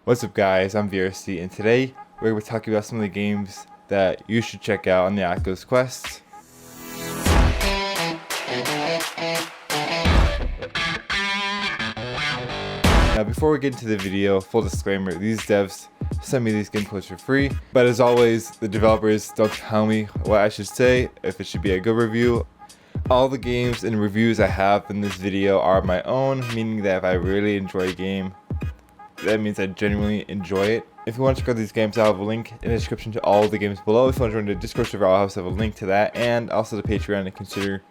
What's up guys, I'm VRC and today we're going to be talking about some of the games that you should check out on the Oculus Quest. Now before we get into the video, full disclaimer, these devs send me these game codes for free, but as always the developers don't tell me what I should say, if it should be a good review. All the games and reviews I have in this video are my own, meaning that if I really enjoy a game, that means I genuinely enjoy it. If you want to check out these games, I'll have a link in the description to all the games below. If you want to join the Discord server, I'll also have a link to that, and also the Patreon to consider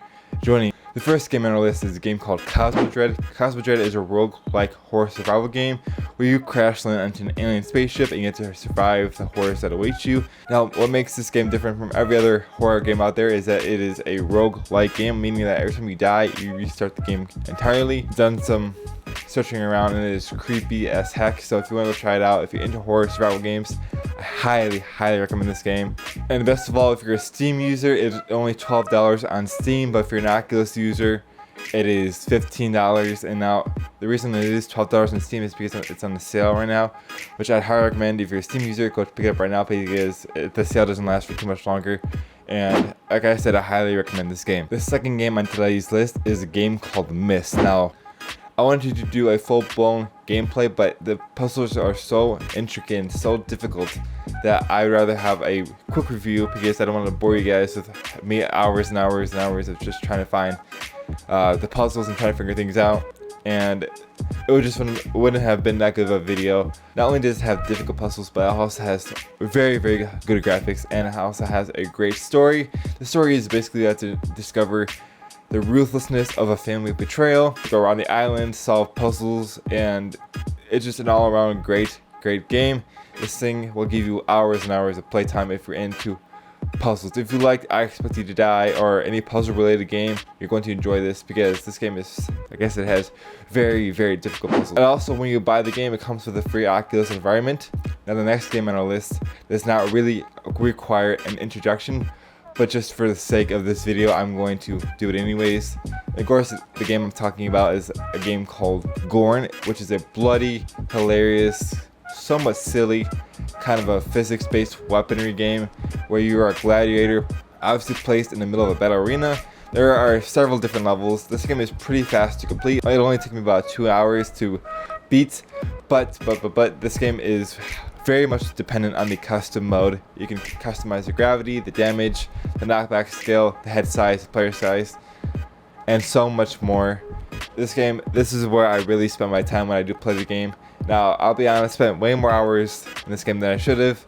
joining. The first game on our list is a game called Cosmodread. Cosmodread is a roguelike horror survival game where you crash land onto an alien spaceship and you get to survive the horrors that await you. Now, what makes this game different from every other horror game out there is that it is a roguelike game, meaning that every time you die, you restart the game entirely. Done some searching around and it is creepy as heck, so if you want to try it out, if you're into horror survival games, I highly recommend this game. And best of all, if you're a Steam user, it's only $12 on Steam, but if you're an Oculus user, it is $15. And now the reason it is $12 on Steam is because it's on the sale right now, which I'd highly recommend. If you're a Steam user, go pick it up right now because the sale doesn't last for too much longer. And like I said, I highly recommend this game. The second game on today's list is a game called Myst. Now, I wanted to do a full-blown gameplay, but the puzzles are so intricate and so difficult that I'd rather have a quick review because I don't want to bore you guys with me hours and hours and hours of just trying to find the puzzles and trying to figure things out. And it wouldn't have been that good of a video. Not only does it have difficult puzzles, but it also has very good graphics, and it also has a great story. The story is basically you have to discover the ruthlessness of a family betrayal, go around the island, solve puzzles, and it's just an all-around great game. This thing will give you hours and hours of playtime if you're into puzzles. If you like I Expect You to Die or any puzzle related game, you're going to enjoy this because this game is, I guess it has very difficult puzzles. And also when you buy the game, it comes with a free Oculus environment. Now the next game on our list does not really require an introduction, but just for the sake of this video, I'm going to do it anyways. Of course, the game I'm talking about is a game called Gorn, which is a bloody, hilarious, somewhat silly, kind of a physics-based weaponry game where you are a gladiator, obviously placed in the middle of a battle arena. There are several different levels. This game is pretty fast to complete. It'll only take me about 2 hours to beat, but this game is very much dependent on the custom mode. You can customize the gravity, the damage, the knockback scale, the head size, the player size, and so much more. This is where I really spend my time when I do play the game. Now, I'll be honest, I spent way more hours in this game than I should have,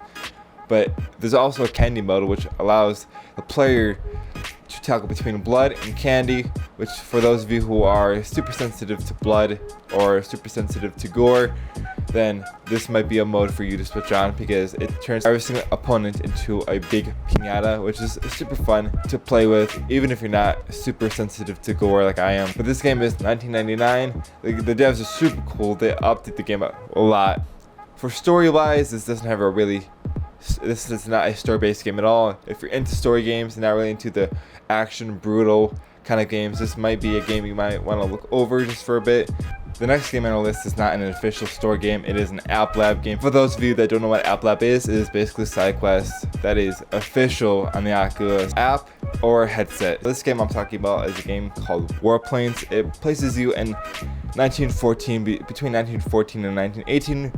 but there's also a candy mode which allows the player to toggle between blood and candy, which for those of you who are super sensitive to blood or super sensitive to gore, then this might be a mode for you to switch on because it turns every single opponent into a big piñata, which is super fun to play with even if you're not super sensitive to gore like I am. But this game is $19.99. The devs are super cool. They update the game a lot. For story wise, this is not a story-based game at all. If you're into story games and not really into the action, brutal kind of games, this might be a game you might want to look over just for a bit. The next game on our list is not an official store game, it is an App Lab game. For those of you that don't know what App Lab is, it is basically side quests that is official on the Oculus app or headset. This game I'm talking about is a game called Warplanes. It places you in 1914, between 1914 and 1918,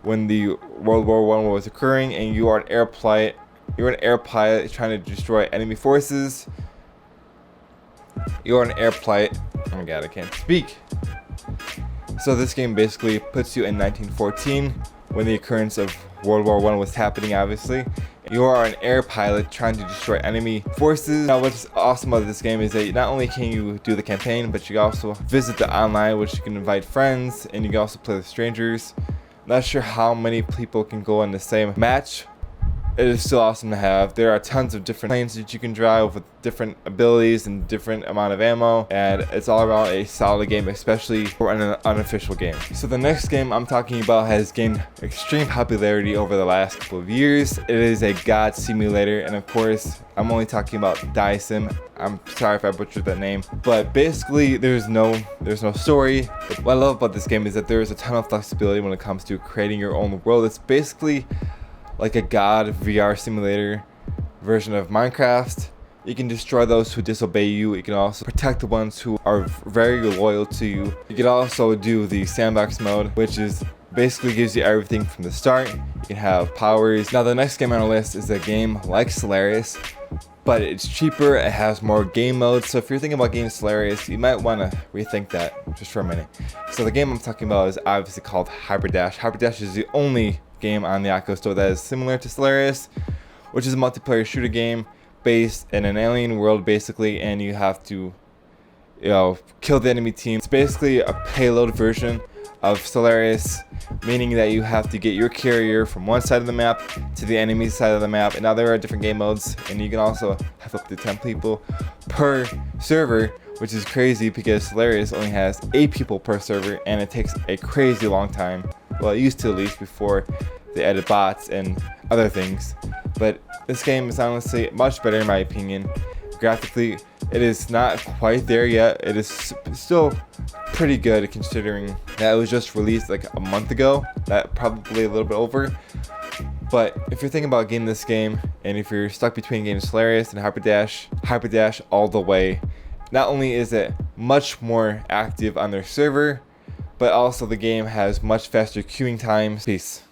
when the World War I was occurring, and you are an air pilot. You're an air pilot trying to destroy enemy forces. You're an air pilot. Oh my god, I can't speak. So this game basically puts you in 1914 when the occurrence of World War I was happening, obviously. You are an air pilot trying to destroy enemy forces. Now what's awesome about this game is that not only can you do the campaign, but you can also visit the online, which you can invite friends, and you can also play with strangers. Not sure how many people can go in the same match, it is still awesome to have. There are tons of different planes that you can drive with different abilities and different amount of ammo, and it's all around a solid game, especially for an unofficial game. So the next game I'm talking about has gained extreme popularity over the last couple of years. It is a god simulator, and of course I'm only talking about Dyson. I'm sorry if I butchered that name, but basically there's no story. What I love about this game is that there is a ton of flexibility when it comes to creating your own world. It's basically like a god VR simulator version of Minecraft. You can destroy those who disobey you. You can also protect the ones who are very loyal to you. You can also do the sandbox mode, which is basically gives you everything from the start. You can have powers. Now the next game on our list is a game like Solaris, but it's cheaper. It has more game modes. So if you're thinking about getting Solaris, you might want to rethink that just for a minute. So the game I'm talking about is obviously called Hyperdash. Hyperdash is the only game on the Oculus Store that is similar to Solaris, which is a multiplayer shooter game based in an alien world basically, and you have to, kill the enemy team. It's basically a payload version of Solaris, meaning that you have to get your carrier from one side of the map to the enemy side of the map. And now there are different game modes, and you can also have up to 10 people per server, which is crazy because Solaris only has 8 people per server, and it takes a crazy long time. Well, it used to, at least, before they added bots and other things. But this game is honestly much better in my opinion. Graphically, it is not quite there yet. It is still pretty good considering that it was just released like a month ago. That probably a little bit over. But if you're thinking about getting this game, and if you're stuck between getting Solaris and Hyperdash all the way. Not only is it much more active on their server, but also the game has much faster queuing times. Peace.